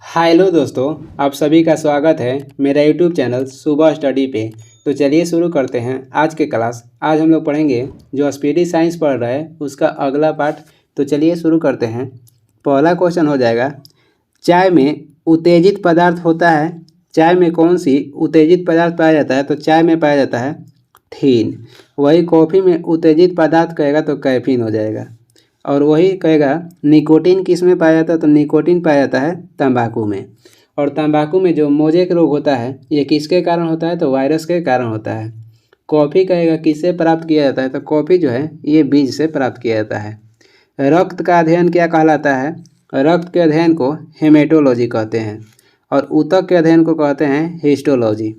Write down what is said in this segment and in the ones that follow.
Hello दोस्तों, आप सभी का स्वागत है मेरा यूट्यूब चैनल सुबह स्टडी पे। तो चलिए शुरू करते हैं आज के क्लास। आज हम लोग पढ़ेंगे जो स्पीडी साइंस पढ़ रहा है उसका अगला पार्ट। तो चलिए शुरू करते हैं। पहला क्वेश्चन हो जाएगा, चाय में उत्तेजित पदार्थ होता है। चाय में कौन सी उत्तेजित पदार्थ पाया जाता है? तो चाय में पाया जाता है थीन। वही कॉफ़ी में उत्तेजित पदार्थ कहेगा तो कैफीन हो जाएगा। और वही कहेगा निकोटीन किस में पाया जाता है? तो निकोटीन पाया जाता है तंबाकू में। और तंबाकू में जो मोजेक रोग होता है ये किसके कारण होता है? तो वायरस के कारण होता है। कॉफ़ी कहेगा किससे प्राप्त किया जाता है? तो कॉफ़ी जो है ये बीज से प्राप्त किया जाता है। रक्त का अध्ययन क्या कहलाता है? रक्त के अध्ययन को हेमेटोलॉजी कहते हैं। और ऊतक के अध्ययन को कहते हैं हिस्टोलॉजी।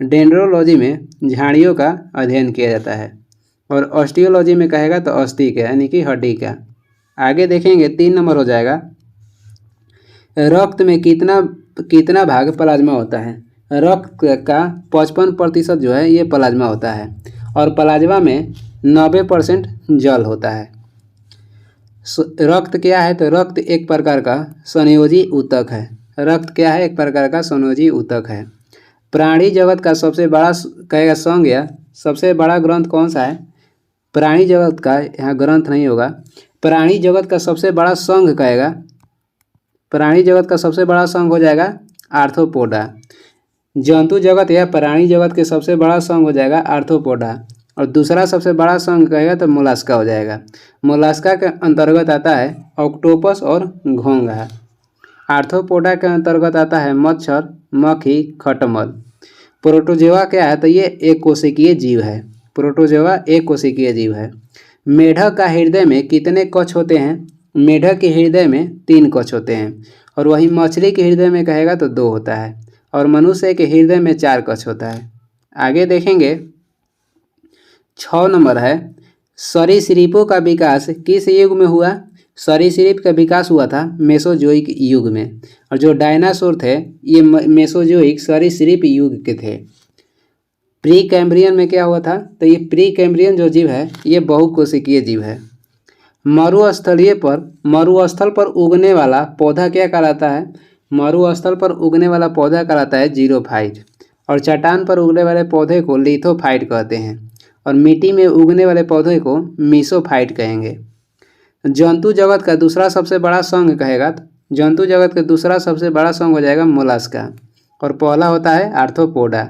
डेंड्रोलॉजी में झाड़ियों का अध्ययन किया जाता है। और ऑस्टियोलॉजी में कहेगा तो अस्थि का यानी कि हड्डी का। आगे देखेंगे 3 नंबर हो जाएगा, रक्त में कितना भाग प्लाज्मा होता है? रक्त का 55% जो है ये प्लाज्मा होता है। और प्लाज्मा में 90% जल होता है। रक्त क्या है? तो रक्त एक प्रकार का संयोजी ऊतक है। रक्त क्या है? एक प्रकार का संयोजी ऊतक है। प्राणी जगत का सबसे बड़ा कहेगा संघ या सबसे बड़ा ग्रंथ कौन सा है? प्राणी जगत का, यहाँ ग्रंथ नहीं होगा, प्राणी जगत का सबसे बड़ा संघ कहेगा। प्राणी जगत का सबसे बड़ा संघ हो जाएगा आर्थ्रोपोडा। जंतु जगत या प्राणी जगत के सबसे बड़ा संघ हो जाएगा आर्थ्रोपोडा। और दूसरा सबसे बड़ा संघ कहेगा तो मोलास्का हो जाएगा। मोलास्का के अंतर्गत आता है ऑक्टोपस और घोंघा। आर्थ्रोपोडा के अंतर्गत आता है मच्छर, मक्खी, खटमल। प्रोटोजोआ क्या है? तो ये एक कोशिकीय जीव है। प्रोटोजोआ एक कोशिकीय जीव है। मेढक का हृदय में कितने कक्ष होते हैं? मेढक के हृदय में 3 कक्ष होते हैं। और वही मछली के हृदय में कहेगा तो 2 होता है। और मनुष्य के हृदय में 4 कक्ष होता है। आगे देखेंगे 6 नंबर है, सरीसृपों का विकास किस युग में हुआ? सरीसृप का विकास हुआ था मेसोजोइक युग में। और जो डायनासोर थे ये मेसोजोइक सरीसृप युग के थे। प्री कैम्ब्रियन में क्या हुआ था? तो ये प्री कैम्ब्रियन जो जीव है ये बहुकोशिकीय जीव है। मरुस्थल पर उगने वाला पौधा क्या कहलाता है? मरुस्थल पर उगने वाला पौधा कहलाता है जीरोफाइट। और चट्टान पर उगने वाले पौधे को लिथोफाइट कहते हैं। और मिट्टी में उगने वाले पौधे को मीसोफाइट कहेंगे। जंतु जगत का दूसरा सबसे बड़ा संघ कहेगा, जंतु जगत का दूसरा सबसे बड़ा संघ हो जाएगा मोलास्का। और पहला होता है आर्थ्रोपोडा।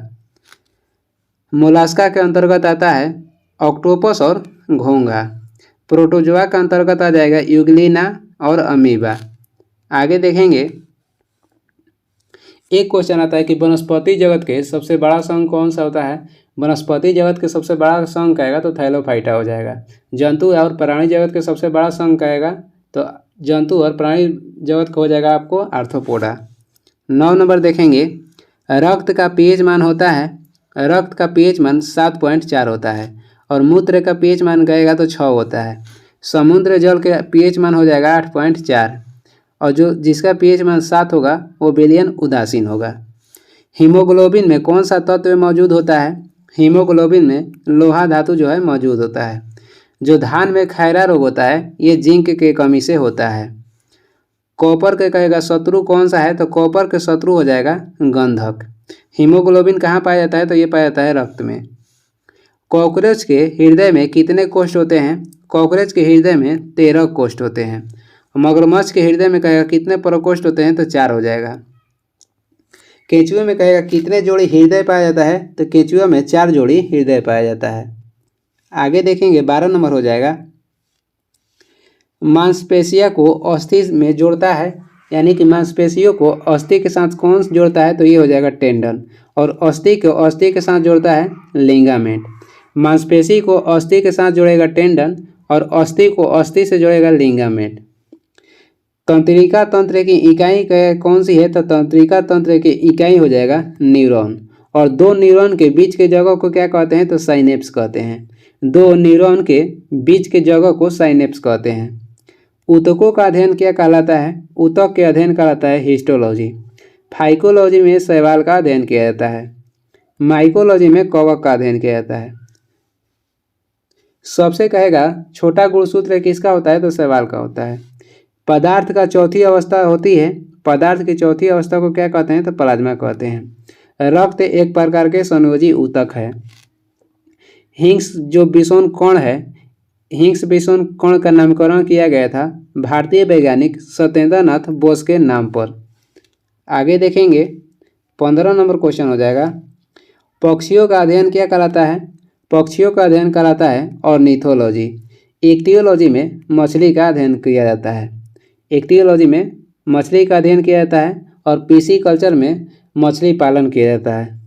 मोलास्का के अंतर्गत आता है ऑक्टोपस और घोंघा। प्रोटोजोआ के अंतर्गत आ जाएगा यूग्लिना और अमीबा। आगे देखेंगे एक क्वेश्चन आता है कि वनस्पति जगत के सबसे बड़ा संघ कौन सा होता है? वनस्पति जगत के सबसे बड़ा संघ कहेगा तो थैलोफाइटा हो जाएगा। जंतु और प्राणी जगत के सबसे बड़ा संघ कहेगा तो जंतु और प्राणी जगत का हो जाएगा आपको आर्थ्रोपोडा। 9 नंबर देखेंगे, रक्त का पीएच मान होता है, रक्त का पीएच मान 7.4 होता है। और मूत्र का पीएच मान कहेगा तो 6 होता है। समुद्र जल के पीएच मान हो जाएगा 8.4। और जो जिसका पीएच मान 7 होगा वो विलयन उदासीन होगा। हीमोग्लोबिन में कौन सा तत्व मौजूद होता है? हीमोग्लोबिन में लोहा धातु जो है मौजूद होता है। जो धान में खैरा रोग होता है ये जिंक के कमी से होता है। कॉपर के कहेगा शत्रु कौन सा है? तो कॉपर के शत्रु हो जाएगा गंधक। हीमोग्लोबिन कहाँ पाया जाता है? तो ये पाया जाता है रक्त में। कॉकरोच के हृदय में कितने कोष्ठ होते हैं? कॉकरोच के हृदय में 13 कोष्ठ होते हैं। मगरमच्छ के हृदय में कहेगा कितने प्रकोष्ठ होते हैं? तो 4 हो जाएगा। केंचुए में कहेगा कितने जोड़ी हृदय पाया जाता है? तो केंचुए में 4 जोड़ी हृदय पाया जाता है। आगे देखेंगे 12 नंबर हो जाएगा, मांसपेशियों को अस्थि में जोड़ता है, यानी कि मांसपेशियों को अस्थि के साथ कौन जोड़ता है? तो ये हो जाएगा टेंडन। और अस्थि को अस्थि के साथ जोड़ता है लिगामेंट। मांसपेशी को अस्थि के साथ जोड़ेगा टेंडन और अस्थि को अस्थि से जोड़ेगा लिगामेंट। तंत्रिका तंत्र की इकाई कौन सी है? तो तंत्रिका तंत्र की इकाई हो जाएगा न्यूरॉन। और 2 न्यूरॉन के बीच के जगह को क्या कहते हैं? तो साइनेप्स कहते हैं। 2 न्यूरॉन के बीच के जगह को साइनेप्स कहते हैं। ऊतकों का अध्ययन क्या कहलाता है? ऊतक के अध्ययन कहलाता है हिस्टोलॉजी। फाइकोलॉजी में शैवाल का अध्ययन किया जाता है। माइकोलॉजी में कवक का अध्ययन किया जाता है। सबसे कहेगा छोटा गुणसूत्र किसका होता है? तो शैवाल का होता है। पदार्थ का चौथी अवस्था होती है पदार्थ की चौथी अवस्था को क्या कहते हैं? तो प्लाज्मा कहते हैं। रक्त एक प्रकार के संयोजी ऊतक है। हिग्स जो विषम कण है, हिग्स विषम कण का नामकरण किया गया था भारतीय वैज्ञानिक सत्येंद्र नाथ बोस के नाम पर। आगे देखेंगे 15 नंबर क्वेश्चन हो जाएगा, पक्षियों का अध्ययन क्या कहलाता है? पक्षियों का अध्ययन कहलाता है ऑर्निथोलॉजी। इक्टियोलॉजी में मछली का अध्ययन किया जाता है। इक्टियोलॉजी में मछली का अध्ययन किया जाता है और पिसीकल्चर में मछली पालन किया जाता है।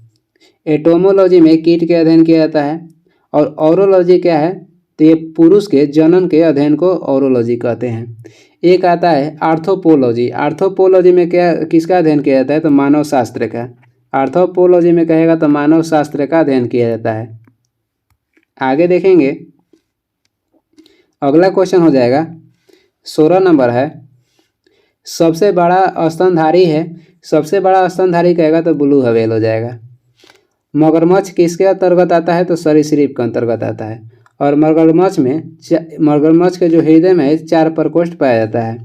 एटोमोलॉजी में कीट के अध्ययन किया जाता है। और ऑरोलॉजी क्या है? तो ये पुरुष के जनन के अध्ययन को ऑरोलॉजी कहते हैं। एक आता है आर्थ्रोपोलॉजी। आर्थ्रोपोलॉजी में क्या किसका अध्ययन किया जाता है? तो मानव शास्त्र का। आर्थ्रोपोलॉजी में कहेगा तो मानव शास्त्र का अध्ययन किया जाता है। आगे देखेंगे, अगला क्वेश्चन हो जाएगा 16 नंबर है, सबसे बड़ा स्तनधारी है। सबसे बड़ा स्तनधारी कहेगा तो ब्लू व्हेल हो जाएगा। मगरमच्छ किसके अंतर्गत आता है? तो सरीसृप के अंतर्गत आता है। और मगरमच्छ के जो हृदय में 4 प्रकोष्ठ पाया जाता है।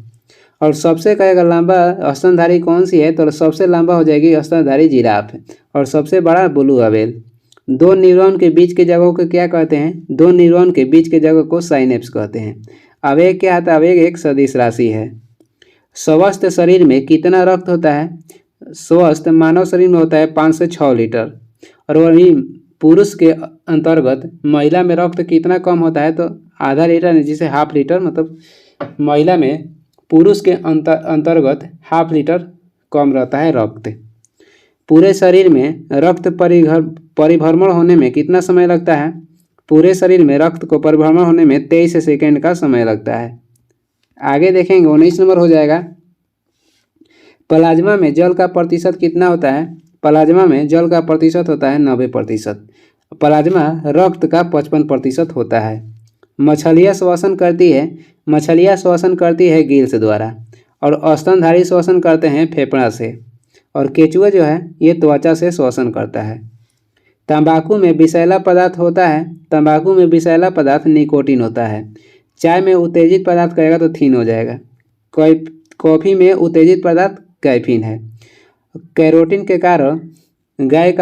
और सबसे कहेगा लंबा स्तनधारी कौन सी है? तो सबसे लंबा हो जाएगी स्तनधारी जिराफ। और सबसे बड़ा ब्लू व्हेल। दो न्यूरॉन के बीच के जगह को क्या कहते हैं? दो न्यूरॉन के बीच के जगह को साइनेप्स कहते हैं। आवेग क्या आता है? आवेग एक सदिश राशि है। स्वस्थ शरीर में कितना रक्त होता है? स्वस्थ मानव शरीर में होता है 5 से 6 लीटर। और वहीं पुरुष के अंतर्गत महिला में रक्त कितना कम होता है? तो आधा लीटर, जिसे हाफ लीटर, मतलब महिला में पुरुष के अंतर्गत हाफ लीटर कम रहता है रक्त। पूरे शरीर में रक्त परिभ्रमण होने में कितना समय लगता है? पूरे शरीर में रक्त को परिभ्रमण होने में 23 सेकेंड का समय लगता है। आगे देखेंगे 19 नंबर हो जाएगा, प्लाज्मा में जल का प्रतिशत कितना होता है? प्लाज्मा में जल का प्रतिशत होता है 90%। प्लाज्मा रक्त का 55% होता है। मछलियाँ श्वसन करती है। मछलियाँ श्वसन करती है गिल्स द्वारा। और स्तनधारी श्वसन करते हैं फेफड़ा से। और केचुआ जो है ये त्वचा से श्वसन करता है। तंबाकू में विषैला पदार्थ होता है। तंबाकू में विषैला पदार्थ निकोटीन होता है। चाय में उत्तेजित पदार्थ कहेगा तो थीन हो जाएगा। कॉफ़ी में उत्तेजित पदार्थ कैफीन है। कैरोटीन के कारण गाय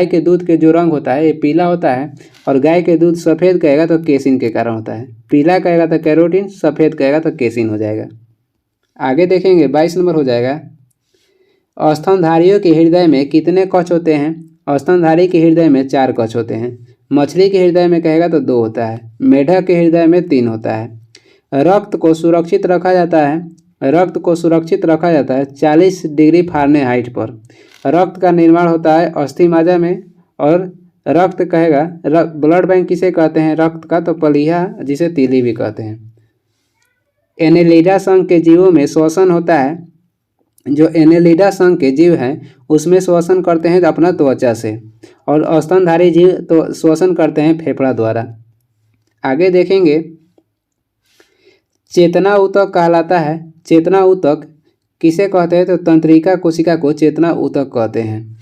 के दूध के जो रंग होता है ये पीला होता है। और गाय के दूध सफ़ेद कहेगा तो केसिन के कारण होता है। पीला कहेगा तो कैरोटीन, सफ़ेद कहेगा तो केसिन हो जाएगा। आगे देखेंगे 22 नंबर हो जाएगा, स्तनधारियों के हृदय में कितने कक्ष होते हैं? स्तनधारी के हृदय में 4 कक्ष होते हैं। मछली के हृदय में कहेगा तो 2 होता है। मेढक के हृदय में 3 होता है। रक्त को सुरक्षित रखा जाता है। रक्त को सुरक्षित रखा जाता है 40 डिग्री फ़ारेनहाइट पर। रक्त का निर्माण होता है अस्थि मज्जा में। और रक्त कहेगा ब्लड बैंक किसे कहते हैं रक्त का? तो पलीहा, जिसे तीली भी कहते हैं। एनेलिडा संघ के जीवों में श्वसन होता है। जो एनेलिडा संघ के जीव हैं उसमें श्वसन करते हैं अपना त्वचा से। और स्तनधारी जीव तो श्वसन करते हैं फेफड़ा द्वारा। आगे देखेंगे, चेतना ऊतक कहलाता है। चेतना ऊतक किसे कहते हैं? तो तंत्रिका कोशिका को चेतना ऊतक कहते हैं।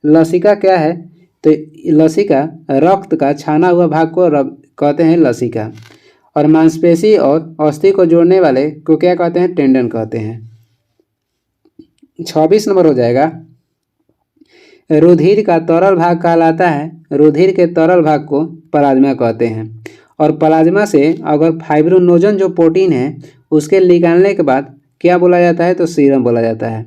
लसिका क्या है? तो लसिका रक्त का छाना हुआ भाग को कहते हैं लसिका। और मांसपेशी और अस्थि को जोड़ने वाले को क्या कहते हैं? टेंडन कहते हैं। 26 नंबर हो जाएगा, रुधिर का तरल भाग कहलाता है। रुधिर के तरल भाग को प्लाज्मा कहते हैं। और प्लाज्मा से अगर फाइब्रोनोजन जो प्रोटीन है उसके निकालने के बाद क्या बोला जाता है? तो सीरम बोला जाता है।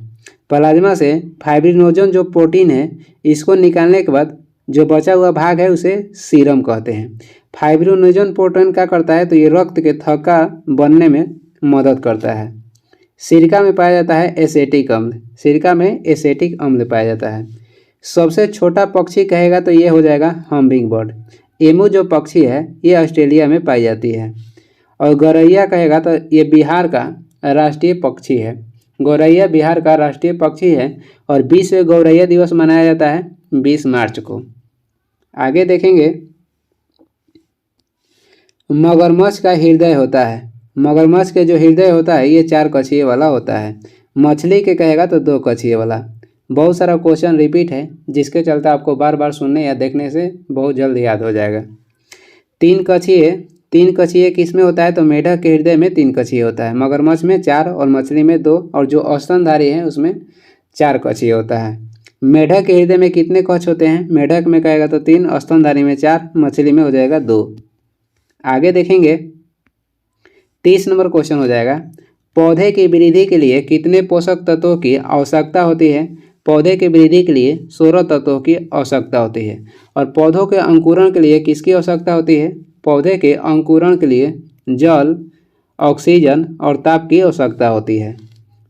प्लाज्मा से फाइब्रोनोजन जो प्रोटीन है इसको निकालने के बाद जो बचा हुआ भाग है उसे सीरम कहते हैं। फाइब्रोनोजन प्रोटीन क्या करता है? तो ये रक्त के थक्का बनने में मदद करता है। सिरका में पाया जाता है एसेटिक अम्ल। सिरका में एसेटिक अम्ल पाया जाता है। सबसे छोटा पक्षी कहेगा तो ये हो जाएगा हम्बिंग बर्ड। एमू जो पक्षी है ये ऑस्ट्रेलिया में पाई जाती है। और गौरैया कहेगा तो ये बिहार का राष्ट्रीय पक्षी है। गौरैया बिहार का राष्ट्रीय पक्षी है। और विश्व गौरैया दिवस मनाया जाता है 20 मार्च को। आगे देखेंगे, मगरमच्छ का हृदय होता है। मगरमच्छ के जो हृदय होता है ये 4 कक्षीय वाला होता है। मछली के कहेगा तो 2 कक्षीय वाला। बहुत सारा क्वेश्चन रिपीट है जिसके चलते आपको बार बार सुनने या देखने से बहुत जल्द याद हो जाएगा। 3 कक्षीय 3 कक्षीय किस में होता है? तो मेढक के हृदय में 3 कक्षीय होता है, मगरमच्छ में 4 और मछली में 2 और जो स्तनधारी है उसमें 4 कक्षीय होता है। मेढक के हृदय में कितने कक्ष होते हैं? मेढक में कहेगा तो 3, स्तनधारी में 4, मछली में हो जाएगा 2। आगे देखेंगे 30 नंबर क्वेश्चन हो जाएगा, पौधे की वृद्धि के लिए कितने पोषक तत्वों की आवश्यकता होती है? पौधे की वृद्धि के लिए 16 तत्वों की आवश्यकता होती है। और पौधों के अंकुरण के लिए किसकी आवश्यकता होती है? पौधे के अंकुरण के लिए जल, ऑक्सीजन और ताप की आवश्यकता होती है।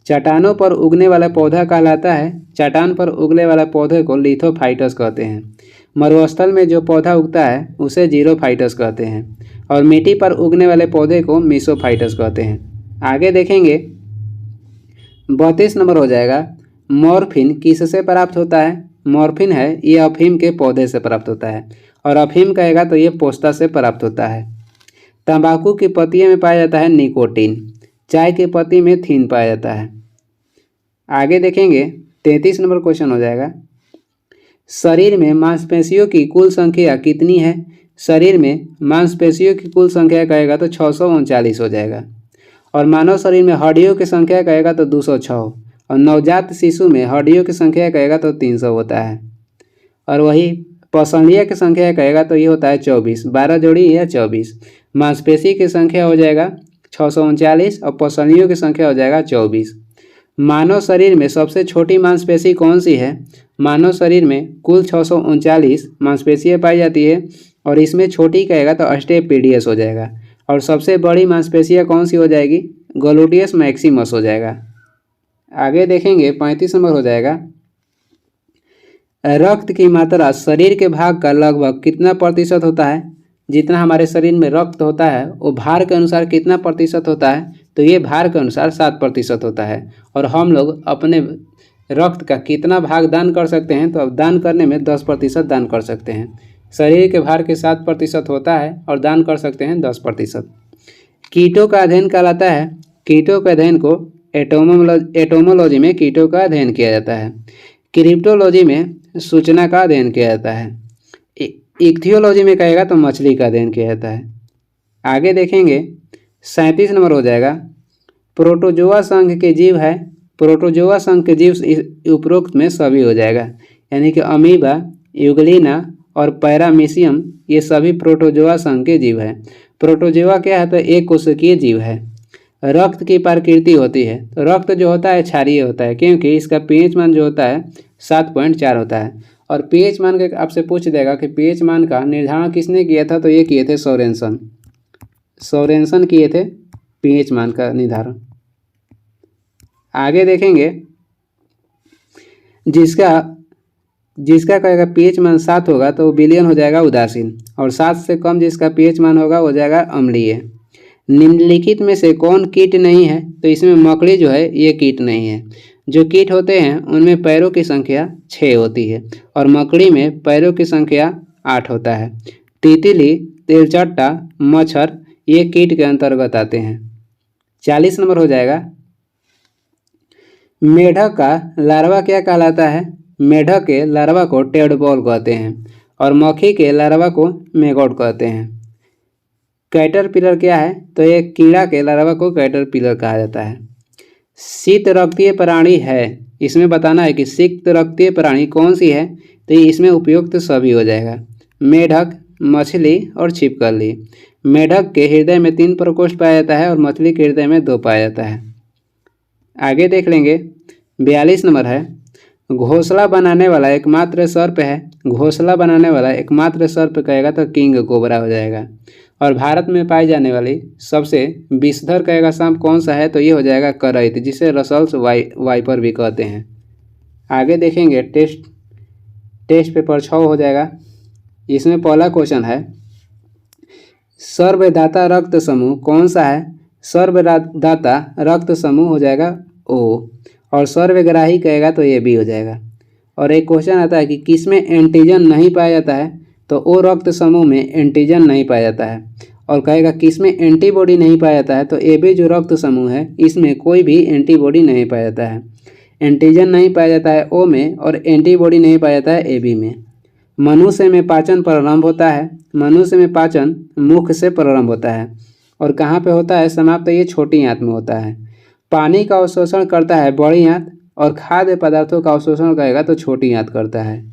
चट्टानों पर उगने वाला पौधा कहलाता है, चट्टान पर उगने वाला पौधे को लिथोफाइटस कहते हैं। मरुस्थल में जो पौधा उगता है उसे जीरोफाइटस कहते हैं और मिट्टी पर उगने वाले पौधे को मीसोफाइटस कहते हैं। आगे देखेंगे 32 नंबर हो जाएगा, मॉर्फिन किससे प्राप्त होता है? मॉर्फिन है ये अफीम के पौधे से प्राप्त होता है और अफीम कहेगा तो ये पोस्ता से प्राप्त होता है। तंबाकू की पत्तियों में पाया जाता है निकोटीन, चाय की पत्ती में थीन पाया जाता है। आगे देखेंगे 33 नंबर क्वेश्चन हो जाएगा, शरीर में मांसपेशियों की कुल संख्या कितनी है? शरीर में मांसपेशियों की कुल संख्या कहेगा तो 639 हो जाएगा और मानव शरीर में हड्डियों की संख्या कहेगा तो 206 और नवजात शिशु में हड्डियों की संख्या कहेगा तो 300 होता है। और वही पसलिया की संख्या कहेगा तो ये होता है 24, 12 जोड़ी या 24। मांसपेशी की संख्या हो जाएगा 639 और पसलियों की संख्या हो जाएगा 24। मानव शरीर में सबसे छोटी मांसपेशी कौन सी है? मानव शरीर में कुल 639 मांसपेशियाँ पाई जाती है और इसमें छोटी कहेगा तो अस्टेपिडियस हो जाएगा और सबसे बड़ी मांसपेशियाँ कौन सी हो जाएगी? ग्लूटियस मैक्सिमस हो जाएगा। आगे देखेंगे 35 नंबर हो जाएगा, रक्त की मात्रा शरीर के भाग का लगभग कितना प्रतिशत होता है? जितना हमारे शरीर में रक्त होता है वो भार के अनुसार कितना प्रतिशत होता है? तो ये भार के अनुसार 7% होता है। और हम लोग अपने रक्त का कितना भाग दान कर सकते हैं? तो अब दान करने में 10% दान कर सकते हैं। शरीर के भार के 7% होता है और दान कर सकते हैं 10%। कीटों का अध्ययन कहलाता है, कीटों के अध्ययन को एटोमोलॉजी में कीटों का अध्ययन किया जाता है। क्रिप्टोलॉजी में सूचना का अध्ययन किया जाता है। इक्थियोलॉजी में कहेगा तो मछली का अध्ययन किया जाता है। आगे देखेंगे 37 नंबर हो जाएगा, प्रोटोजोआ संघ के जीव है। प्रोटोजोआ संघ के जीव उपरोक्त में सभी हो जाएगा, यानी कि अमीबा, यूग्लिना और पैरामीशियम ये सभी प्रोटोजोआ संघ के जीव है। प्रोटोजोआ क्या है? तो एक कोशिकीय जीव है। रक्त की प्रकृति होती है, तो रक्त जो होता है क्षारीय होता है क्योंकि इसका पीएच मान जो होता है 7.4 होता है। और पीएच मान के आपसे पूछ देगा कि पीएच मान का निर्धारण किसने किया था? तो ये किए थे सोरेनसन किए थे पीएच मान का निर्धारण। आगे देखेंगे जिसका कहेगा पीएच मान 7 होगा तो विलयन हो जाएगा उदासीन और 7 से कम जिसका पीएच मान होगा हो जाएगा अम्लीय। निम्नलिखित में से कौन कीट नहीं है? तो इसमें मकड़ी जो है ये कीट नहीं है। जो कीट होते हैं उनमें पैरों की संख्या 6 होती है और मकड़ी में पैरों की संख्या 8 होता है। तितली, तेलचट्टा, मच्छर ये कीट के अंतर्गत आते हैं। 40 नंबर हो जाएगा, मेढक का लार्वा क्या कहलाता है? मेढक के लार्वा को टेडपॉल कहते हैं और मक्खी के लार्वा को मैगोट कहते हैं। कैटरपिलर क्या है? तो ये कीड़ा के लार्वा को कैटरपिलर कहा जाता है। शीत रक्तीय प्राणी है, इसमें बताना है कि शीत रक्तीय प्राणी कौन सी है? तो इसमें उपयुक्त सभी हो जाएगा, मेढक, मछली और छिपकली। मेढक के हृदय में 3 प्रकोष्ठ पाया जाता है और मछली के हृदय में 2 पाया जाता है। आगे देख लेंगे 42 नंबर है, घोंसला बनाने वाला एकमात्र सर्प है। घोंसला बनाने वाला एकमात्र सर्प कहेगा तो किंग कोबरा हो जाएगा। और भारत में पाई जाने वाली सबसे विषधर कहेगा सांप कौन सा है? तो ये हो जाएगा करैत, जिसे रसल्स वाइपर भी कहते हैं। आगे देखेंगे टेस्ट पेपर 6 हो जाएगा। इसमें पहला क्वेश्चन है, सर्वदाता रक्त समूह कौन सा है? सर्वदाता रक्त समूह हो जाएगा ओ और सर्वग्राही कहेगा तो ये भी हो जाएगा। और एक क्वेश्चन आता है कि किसमें एंटीजन नहीं पाया जाता है? तो ओ रक्त समूह में एंटीजन नहीं पाया जाता है। और कहेगा किसमें एंटीबॉडी नहीं पाया जाता है? तो ए बी जो रक्त समूह है इसमें कोई भी एंटीबॉडी नहीं पाया जाता है। एंटीजन नहीं पाया जाता है ओ में और एंटीबॉडी नहीं पाया जाता है ए बी में। मनुष्य में पाचन प्रारंभ होता है, मनुष्य में पाचन मुख से प्रारंभ होता है और कहाँ पे होता है समाप्त, ये छोटी आंत में होता है। पानी का अवशोषण करता है बड़ी आंत और खाद्य पदार्थों का अवशोषण करेगा तो छोटी आंत करता है।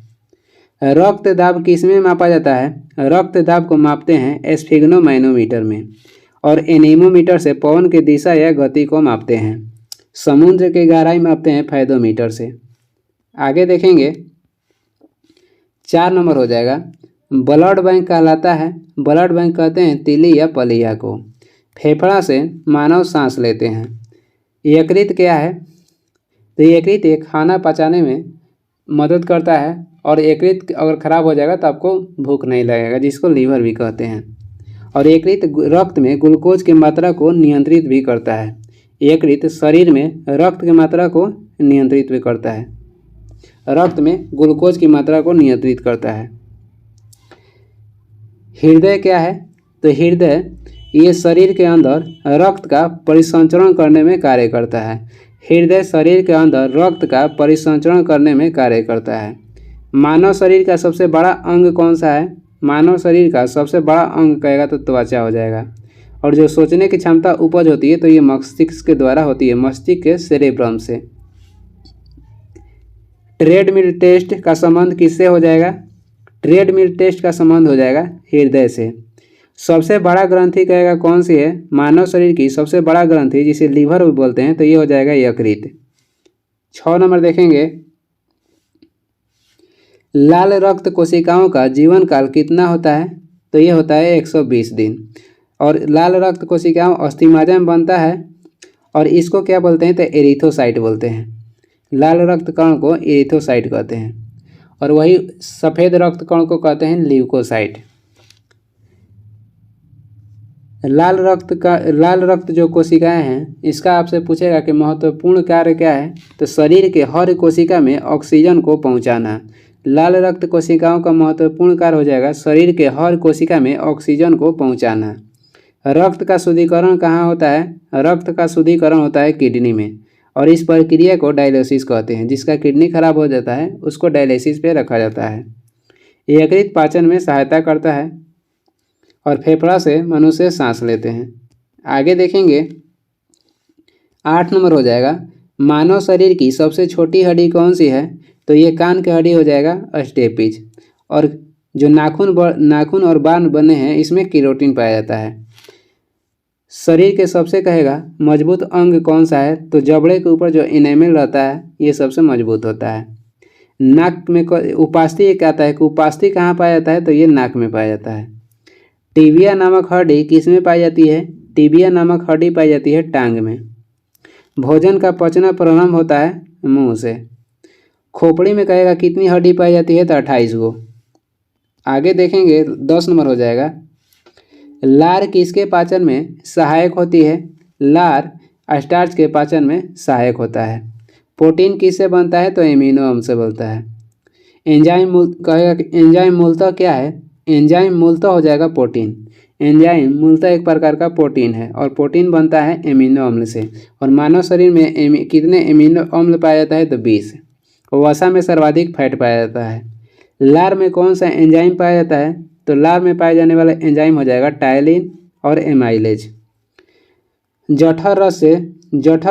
रक्त दाब किसमें मापा जाता है? रक्त दाब को मापते हैं स्फिग्नोमैनोमीटर में और एनीमोमीटर से पवन की दिशा या गति को मापते हैं। समुद्र की गहराई मापते हैं फाइदोमीटर से। आगे देखेंगे 4 नंबर हो जाएगा ब्लड बैंक कहलाता है। ब्लड बैंक कहते हैं तिली या पलिया को। फेफड़ा से मानव सांस लेते हैं। यकृत क्या है? तो यकृत एक खाना पचाने में मदद करता है और यकृत अगर खराब हो जाएगा तो आपको भूख नहीं लगेगा, जिसको लीवर भी कहते हैं। और यकृत रक्त में ग्लूकोज की मात्रा को नियंत्रित भी करता है। यकृत शरीर में रक्त की मात्रा को नियंत्रित भी करता है, रक्त में ग्लूकोज की मात्रा को नियंत्रित करता है। हृदय क्या है? तो हृदय ये शरीर के अंदर रक्त का परिसंचरण करने में कार्य करता है। हृदय शरीर के अंदर रक्त का परिसंचरण करने में कार्य करता है। मानव शरीर का सबसे बड़ा अंग कौन सा है? मानव शरीर का सबसे बड़ा अंग कहेगा तो त्वचा हो जाएगा। और जो सोचने की क्षमता उपज होती है तो ये मस्तिष्क के द्वारा होती है, मस्तिष्क के सेरेब्रम से। ट्रेडमिल टेस्ट का संबंध किससे हो जाएगा? ट्रेडमिल टेस्ट का संबंध हो जाएगा हृदय से। सबसे बड़ा ग्रंथि कहेगा कौन सी है? मानव शरीर की सबसे बड़ा ग्रंथि जिसे लीवर भी बोलते हैं तो ये हो जाएगा यकृत। 6 नंबर देखेंगे लाल रक्त कोशिकाओं का जीवन काल कितना होता है? तो ये होता है 120 दिन। और लाल रक्त कोशिकाओं अस्थिमज्जा में बनता है और इसको क्या बोलते हैं? तो एरिथ्रोसाइट बोलते हैं। लाल रक्त कण को एरिथ्रोसाइट कहते हैं और वही सफ़ेद रक्त कण को कहते हैं ल्यूकोसाइट। लाल रक्त जो कोशिकाएं हैं इसका आपसे पूछेगा कि महत्वपूर्ण कार्य क्या है? तो शरीर के हर कोशिका में ऑक्सीजन को पहुंचाना। लाल रक्त कोशिकाओं का महत्वपूर्ण कार्य हो जाएगा शरीर के हर कोशिका में ऑक्सीजन को पहुंचाना। रक्त का शुद्धिकरण कहाँ होता है? रक्त का शुद्धिकरण होता है किडनी में और इस प्रक्रिया को डायलिसिस कहते हैं। जिसका किडनी खराब हो जाता है उसको डायलिसिस पे रखा जाता है। यकृत पाचन में सहायता करता है और फेफड़ा से मनुष्य सांस लेते हैं। आगे देखेंगे 8 नंबर हो जाएगा मानव शरीर की सबसे छोटी हड्डी कौन सी है? तो ये कान की हड्डी हो जाएगा स्टेपिज। और जो नाखून और बाल बने हैं इसमें केरोटिन पाया जाता है। शरीर के सबसे कहेगा मजबूत अंग कौन सा है? तो जबड़े के ऊपर जो इनेमल रहता है ये सबसे मजबूत होता है। नाक में उपास्थि एक आता है कि उपास्थि कहाँ पाया जाता है? तो ये नाक में पाया जाता है। टिबिया नामक हड्डी किस में पाई जाती है? टिबिया नामक हड्डी पाई जाती है टांग में। भोजन का पचना प्रारंभ होता है मुंह से। खोपड़ी में कहेगा कितनी हड्डी पाई जाती है? तो 28 गो। आगे देखेंगे 10 नंबर हो जाएगा लार किसके पाचन में सहायक होती है? लार स्टार्च के पाचन में सहायक होता है। प्रोटीन किससे बनता है? तो एमिनो अम्ल से बनता है। एंजाइम कहेगा कि एंजाइम मूलतः क्या है? एंजाइम मूलतः हो जाएगा प्रोटीन। एंजाइम मूलतः एक प्रकार का प्रोटीन है और प्रोटीन बनता है एमिनो अम्ल से। और मानव शरीर में कितने एमिनो अम्ल पाया जाता है? तो 20। वसा में सर्वाधिक फैट पाया जाता है। लार में कौन सा एंजाइम पाया जाता है? तो लार में पाए जाने वाला एंजाइम हो जाएगा टायलिन और एमाइलेज। जठर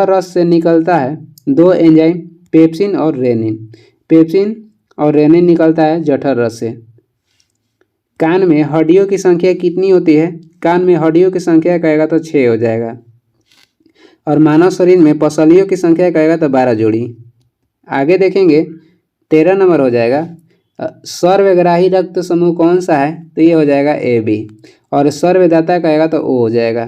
रस से निकलता है 2 एंजाइम पेप्सिन और रेनिन। पेप्सिन और रेनिन निकलता है जठर रस से। कान में हड्डियों की संख्या कितनी होती है? कान में हड्डियों की संख्या कहेगा तो 6 हो जाएगा। और मानव शरीर में पसलियों की संख्या कहेगा तो 12 जोड़ी। आगे देखेंगे 13 नंबर हो जाएगा सर्वग्राही रक्त समूह कौन सा है? तो ये हो जाएगा AB। और सर्वदाता कहेगा तो O हो जाएगा।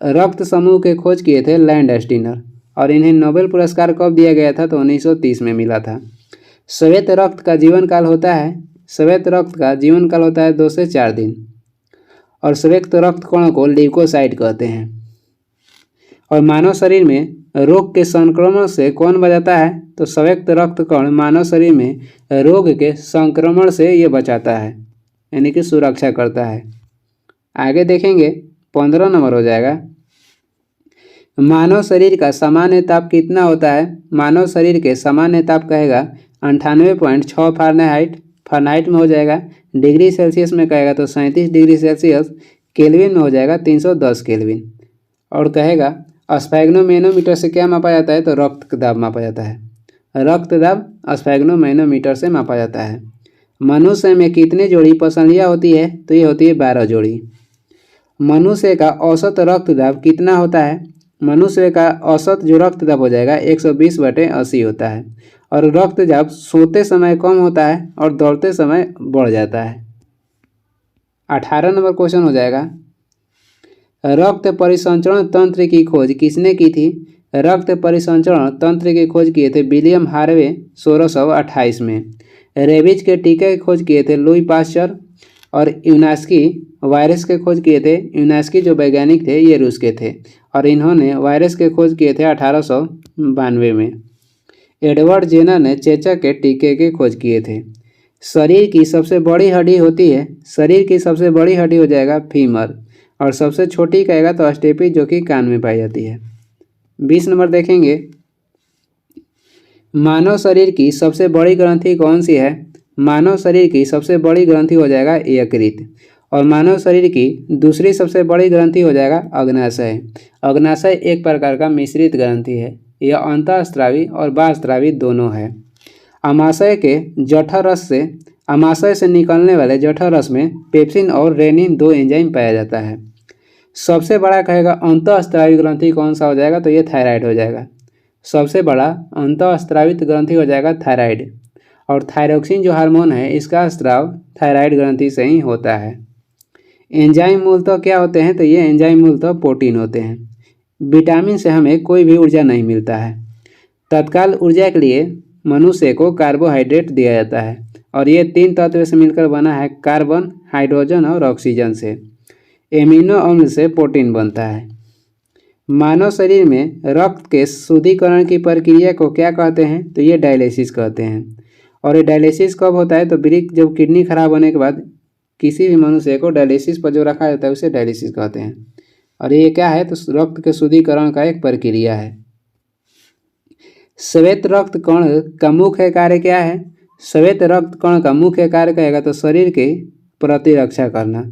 रक्त समूह के खोज किए थे लैंडस्टीनर और इन्हें नोबेल पुरस्कार कब दिया गया था? तो 1930 में मिला था। श्वेत रक्त का जीवन काल होता है 2 से 4 दिन। और श्वेत रक्त कण को ल्यूकोसाइट कहते हैं। और मानव शरीर में रोग के संक्रमण से कौन बचाता है? तो श्वेत रक्त कण मानव शरीर में रोग के संक्रमण से ये बचाता है, यानी कि सुरक्षा करता है। आगे देखेंगे 15 नंबर हो जाएगा मानव शरीर का सामान्य ताप कितना होता है? मानव शरीर के सामान्य ताप कहेगा 98.6 फ़ारेनहाइट फ़ारेनहाइट में हो जाएगा, डिग्री सेल्सियस में कहेगा तो 37 डिग्री सेल्सियस, केल्विन में हो जाएगा 310 केल्विन। और कहेगा स्फैग्नोमेनोमीटर से क्या मापा जाता है, तो रक्त दाब मापा जाता है। रक्त दाब स्फैग्नोमेनोमीटर से मापा जाता है। मनुष्य में कितनी जोड़ी पसलियाँ होती है, तो ये होती है 12 जोड़ी। मनुष्य का औसत रक्त दाब कितना होता है, मनुष्य का औसत जो रक्त दाब हो जाएगा 120/80 होता है। और रक्त दाब सोते समय कम होता है और दौड़ते समय बढ़ जाता है। 18 नंबर क्वेश्चन हो जाएगा, रक्त परिसंचरण तंत्र की खोज किसने की थी। रक्त परिसंचरण तंत्र की खोज किए थे विलियम हार्वे 1628 में। रेबीज के टीके की खोज किए थे लुई पास्चर। और यूनास्की वायरस के खोज किए थे, यूनास्की जो वैज्ञानिक थे ये रूस के थे और इन्होंने वायरस के खोज किए थे 1892 में। एडवर्ड जेनर ने चेचक के टीके की खोज किए थे। शरीर की सबसे बड़ी हड्डी होती है, शरीर की सबसे बड़ी हड्डी हो जाएगा फीमर। और सबसे छोटी कहेगा तो स्टेपी जो कि कान में पाई जाती है। 20 नंबर देखेंगे, मानव शरीर की सबसे बड़ी ग्रंथि कौन सी है। मानव शरीर की सबसे बड़ी ग्रंथि हो जाएगा यकृत। और मानव शरीर की दूसरी सबसे बड़ी ग्रंथि हो जाएगा अग्नाशय। अग्नाशय एक प्रकार का मिश्रित ग्रंथि है, यह अंतःस्रावी और बाह्यस्रावी दोनों है। आमाशय के जठर रस से आमाशय से निकलने वाले जठर रस में पेप्सिन और रेनिन 2 एंजाइम पाया जाता है। सबसे बड़ा कहेगा अंतःस्रावी ग्रंथि कौन सा हो जाएगा, तो ये थायराइड हो जाएगा। सबसे बड़ा अंतःस्रावित ग्रंथि हो जाएगा थायराइड। और थायरोक्सिन जो हार्मोन है इसका स्राव थायराइड ग्रंथि से ही होता है। एंजाइम मूलतः क्या होते हैं, तो ये एंजाइम मूलतः प्रोटीन होते हैं। विटामिन से हमें कोई भी ऊर्जा नहीं मिलता है। तत्काल ऊर्जा के लिए मनुष्य को कार्बोहाइड्रेट दिया जाता है और ये 3 तत्व से मिलकर बना है, कार्बन, हाइड्रोजन और ऑक्सीजन से। एमिनो अम्ल से प्रोटीन बनता है। मानव शरीर में रक्त के शुद्धिकरण की प्रक्रिया को क्या कहते हैं, तो ये डायलिसिस कहते हैं। और ये डायलिसिस कब होता है, तो ब्रिक जब किडनी खराब होने के बाद किसी भी मनुष्य को डायलिसिस पर जो रखा जाता है उसे डायलिसिस कहते हैं। और ये क्या है, तो रक्त के शुद्धिकरण का एक प्रक्रिया है। श्वेत रक्त कण का मुख्य कार्य क्या है। श्वेत रक्त कण का मुख्य कार्य कहेगा तो शरीर की प्रतिरक्षा करना।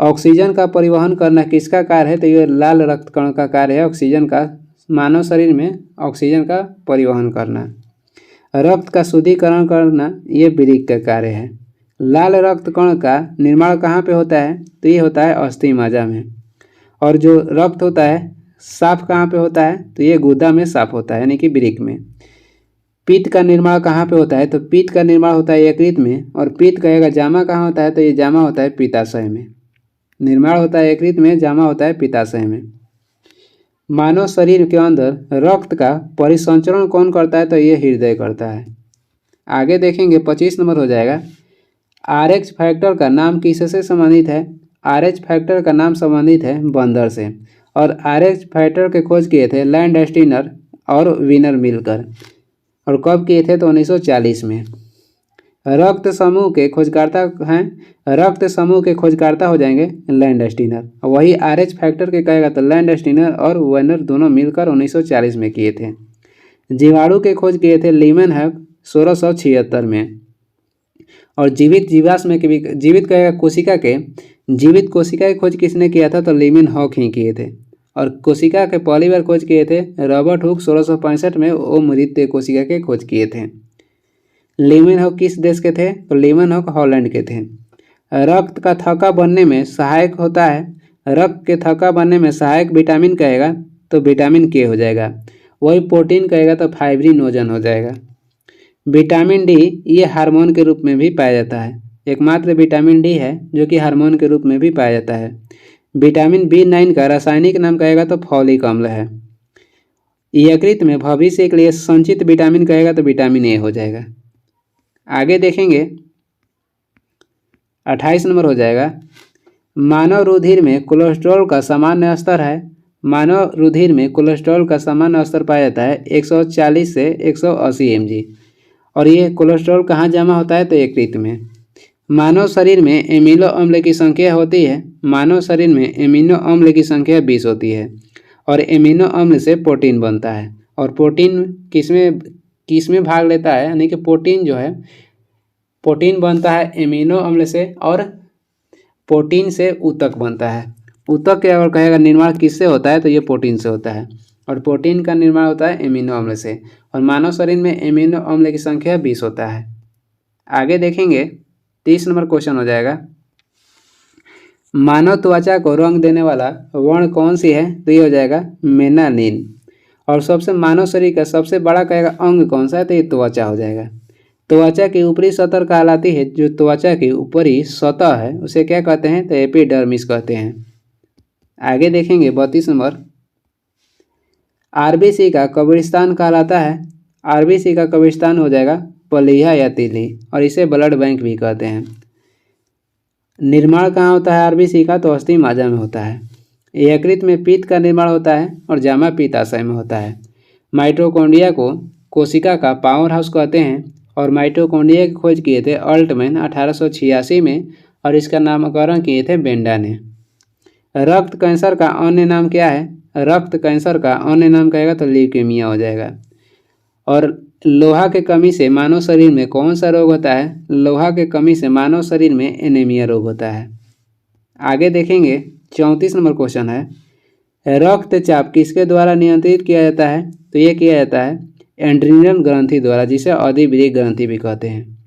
ऑक्सीजन का परिवहन करना किसका कार्य है, तो ये लाल रक्त कण का कार्य है ऑक्सीजन का, मानव शरीर में ऑक्सीजन का परिवहन करना। रक्त का शुद्धिकरण करना ये वृक्क का कार्य है। लाल रक्त कण का निर्माण कहाँ पे होता है, तो ये होता है अस्थि मज्जा में। और जो रक्त होता है साफ कहाँ पे होता है, तो ये गुदा में साफ होता है यानी कि वृक्क में। पित्त का निर्माण कहाँ पे होता है, तो पित्त का निर्माण होता है यकृत में। और पित्त कहेगा जामा कहाँ होता है, तो ये जामा होता है पित्ताशय में। निर्माण होता है यकृत में, जामा होता है पित्ताशय में। मानव शरीर के अंदर रक्त का परिसंचरण कौन करता है, तो ये हृदय करता है। आगे देखेंगे 25 नंबर हो जाएगा, RH फैक्टर का नाम किससे संबंधित है। RH फैक्टर का नाम संबंधित है बंदर से। और RH फैक्टर के खोज किए थे लैंडस्टीनर और विनर मिलकर। और कब किए थे, तो 1940 में। रक्त समूह के खोजकर्ता हैं, रक्त समूह के खोजकर्ता हो जाएंगे लैंडस्टीनर। वही RH फैक्टर के कहेगा तो लैंडस्टीनर और वेनर दोनों मिलकर 1940 में किए थे। जीवाणु के खोज किए थे लीमेनहॉक 1676 में। और जीवित जीवाश्म के भी जीवित कहेगा कोशिका के जीवित कोशिका की खोज किसने किया था, तो लीमेनहॉक ही किए थे। और कोशिका के पहली बार खोज किए थे रॉबर्ट हुक 1665 में, वो मृत कोशिका के खोज किए थे। लीमेनहॉक किस देश के थे, तो लीमेनहॉक हॉलैंड के थे। रक्त का थक्का बनने में सहायक होता है, रक्त के थक्का बनने में सहायक विटामिन कहेगा तो विटामिन के हो जाएगा। वही प्रोटीन कहेगा तो फाइब्रिनोजन हो जाएगा। विटामिन डी ये हार्मोन के रूप में भी पाया जाता है, एकमात्र विटामिन डी है जो कि हार्मोन के रूप में भी पाया जाता है। विटामिन B9 का रासायनिक नाम कहेगा तो फॉलिक अम्ल है। यकृत में भविष्य के लिए संचित विटामिन कहेगा तो विटामिन ए हो जाएगा। आगे देखेंगे 28 नंबर हो जाएगा, मानव रुधिर में कोलेस्ट्रॉल का सामान्य स्तर है। मानव रुधिर में कोलेस्ट्रॉल का सामान्य स्तर पाया जाता है 140 से 180 mg। और ये कोलेस्ट्रॉल कहाँ जमा होता है, तो यकृत में। मानव शरीर में एमिनो अम्ल की संख्या होती है, मानव शरीर में एमिनो अम्ल की संख्या 20 होती है। और एमिनो अम्ल से प्रोटीन बनता है। और प्रोटीन किसमें भाग लेता है, यानी कि प्रोटीन जो है प्रोटीन बनता है एमिनो अम्ल से और प्रोटीन से ऊतक बनता है। ऊतक के अगर कहेगा निर्माण किससे होता है तो ये प्रोटीन से होता है और प्रोटीन का निर्माण होता है एमिनो अम्ल से। और मानव शरीर में एमिनो अम्ल की संख्या 20 होता है। आगे देखेंगे 30 नंबर क्वेश्चन हो जाएगा, मानव त्वचा को रंग देने वाला वर्ण कौन सी है तो ये हो जाएगा मेलानिन। और सबसे मानव शरीर का सबसे बड़ा कहेगा अंग कौन सा है तो ये त्वचा हो जाएगा। त्वचा की ऊपरी सतह कहलाती है, जो त्वचा की ऊपरी सतह है उसे क्या कहते हैं तो एपिडर्मिस कहते हैं। आगे देखेंगे 32 नंबर, आरबीसी का कब्रिस्तान कहलाता है। आरबीसी का कब्रिस्तान हो जाएगा पलीहा या तिल्ली और इसे ब्लड बैंक भी कहते हैं। निर्माण कहाँ होता है आरबीसी का तो अस्थि माजा में होता है। यकृत में पित्त का निर्माण होता है और जामा पित्ताशय में होता है। माइटोकॉन्ड्रिया को कोशिका का पावर हाउस कहते हैं और माइटोकॉन्ड्रिया की खोज किए थे अल्टमैन 1886 में और इसका नामकरण किए थे बेंडा ने। रक्त कैंसर का अन्य नाम क्या है? रक्त कैंसर का अन्य नाम कहेगा तो ल्यूकेमिया हो जाएगा। और लोहा के कमी से मानव शरीर में कौन सा रोग होता है? लोहा के कमी से मानव शरीर में एनीमिया रोग होता है। आगे देखेंगे 34 नंबर क्वेश्चन है, रक्तचाप किसके द्वारा नियंत्रित किया जाता है तो ये किया जाता है एड्रिनल ग्रंथि द्वारा, जिसे अधिवृक्क ग्रंथि भी कहते हैं।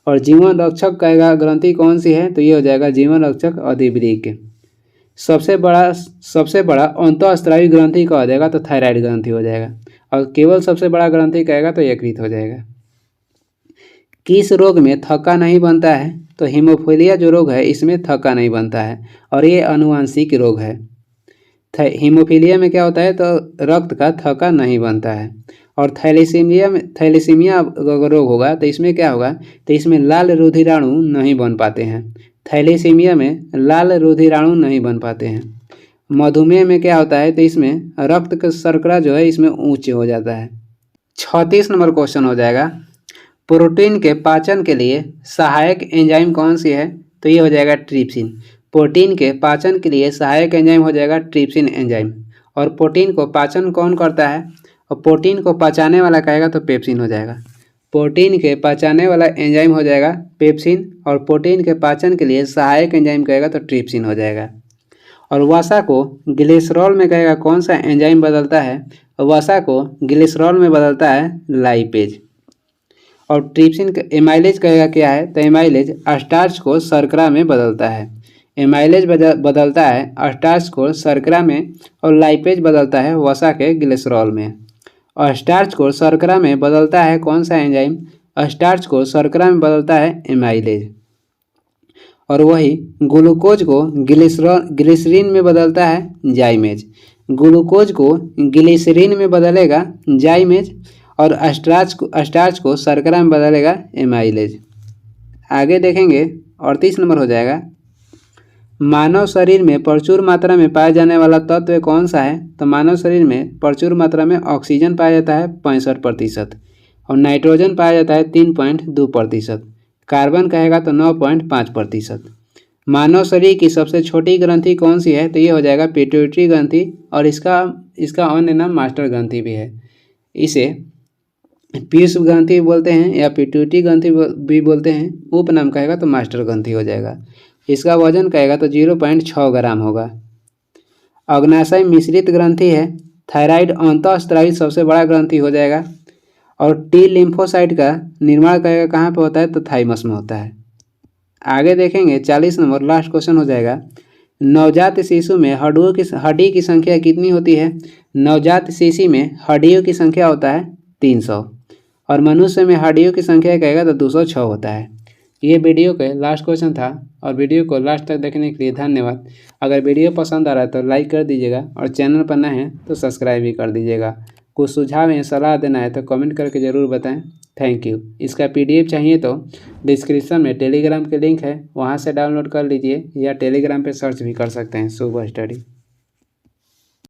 और जीवन रक्षक कहेगा ग्रंथि कौन सी है तो ये हो जाएगा जीवन रक्षक अधिवृक्क। सबसे बड़ा अंतःस्रावी ग्रंथि कहा जाएगा तो थायराइड ग्रंथि हो जाएगा। और केवल सबसे बड़ा ग्रंथि कहेगा तो यकृत हो जाएगा। किस रोग में थक्का नहीं बनता है तो हीमोफीलिया जो रोग है इसमें थक्का नहीं बनता है और ये अनुवांशिक रोग है। हीमोफीलिया में क्या होता है तो रक्त का थक्का नहीं बनता है। और थैलेसीमिया अगर रोग होगा तो इसमें क्या होगा तो इसमें लाल रुधिराणु नहीं बन पाते हैं। थैलेसीमिया में लाल रुधिराणु नहीं बन पाते हैं। मधुमेह में क्या होता है तो इसमें रक्त का शर्करा जो है इसमें ऊंचे हो जाता है। 36 नंबर क्वेश्चन हो जाएगा, प्रोटीन के पाचन के लिए सहायक एंजाइम कौन सी है तो ये हो जाएगा ट्रिप्सिन। प्रोटीन के पाचन के लिए सहायक एंजाइम हो जाएगा ट्रिप्सिन एंजाइम। और प्रोटीन को पाचन कौन करता है और प्रोटीन को पचाने वाला कहेगा तो पेप्सिन हो जाएगा। प्रोटीन के पचाने वाला एंजाइम हो जाएगा पेप्सिन और प्रोटीन के पाचन के लिए सहायक एंजाइम कहेगा तो ट्रिप्सिन हो जाएगा। और वसा को ग्लिसरॉल में कहेगा कौन सा एंजाइम बदलता है? वसा को ग्लिसरॉल में बदलता है लाइपेज। और ट्रिप्सिन का एमाइलेज कहेगा क्या है तो एमाइलेज स्टार्च को शर्करा में बदलता है। एमाइलेज बदलता है स्टार्च को शर्करा में और लाइपेज बदलता है वसा के ग्लिसरॉल में। और स्टार्च को शर्करा में बदलता है कौन सा एंजाइम? स्टार्च को शर्करा में बदलता है एमाइलेज। और वही ग्लूकोज को ग्लिसरीन में बदलता है जाइमेज। ग्लूकोज को ग्लिसरीन में बदलेगा जाइमेज और स्टार्च को शर्करा में बदलेगा एमाइलेज। आगे देखेंगे 38 नंबर हो जाएगा, मानव शरीर में प्रचुर मात्रा में पाया जाने वाला तत्व कौन सा है तो मानव शरीर में प्रचुर मात्रा में ऑक्सीजन पाया जाता है 65% और नाइट्रोजन पाया जाता है 3.2%, कार्बन कहेगा तो 9.5%। मानव शरीर की सबसे छोटी ग्रंथि कौन सी है तो ये हो जाएगा पिट्यूटरी ग्रंथि और इसका अन्य नाम मास्टर ग्रंथि भी है। इसे पीयूष ग्रंथि बोलते हैं या पिट्यूटरी ग्रंथि भी बोलते हैं। उपनाम कहेगा तो मास्टर ग्रंथि हो जाएगा। इसका वजन कहेगा तो 0.6 ग्राम होगा। अग्नाशय मिश्रित ग्रंथि है। थायराइड अंतःस्रावी सबसे बड़ा ग्रंथि हो जाएगा। और टी लिम्फोसाइट का निर्माण कहेगा कहाँ पे होता है तो थाइमस में होता है। आगे देखेंगे 40 नंबर लास्ट क्वेश्चन हो जाएगा, नवजात शिशु में हड्डी की संख्या कितनी होती है? नवजात शिशु में हड्डियों की संख्या होता है 300 और मनुष्य में हड्डियों की संख्या कहेगा तो 206 होता है। ये वीडियो का लास्ट क्वेश्चन था और वीडियो को लास्ट तक देखने के लिए धन्यवाद। अगर वीडियो पसंद आ रहा है तो लाइक कर दीजिएगा और चैनल पर नए हैं तो सब्सक्राइब भी कर दीजिएगा। कुछ सुझाव या सलाह देना है तो कमेंट करके ज़रूर बताएं। Thank you. इसका PDF चाहिए तो डिस्क्रिप्शन में टेलीग्राम के लिंक है, वहाँ से डाउनलोड कर लीजिए या टेलीग्राम पे सर्च भी कर सकते हैं शुभ स्टडी।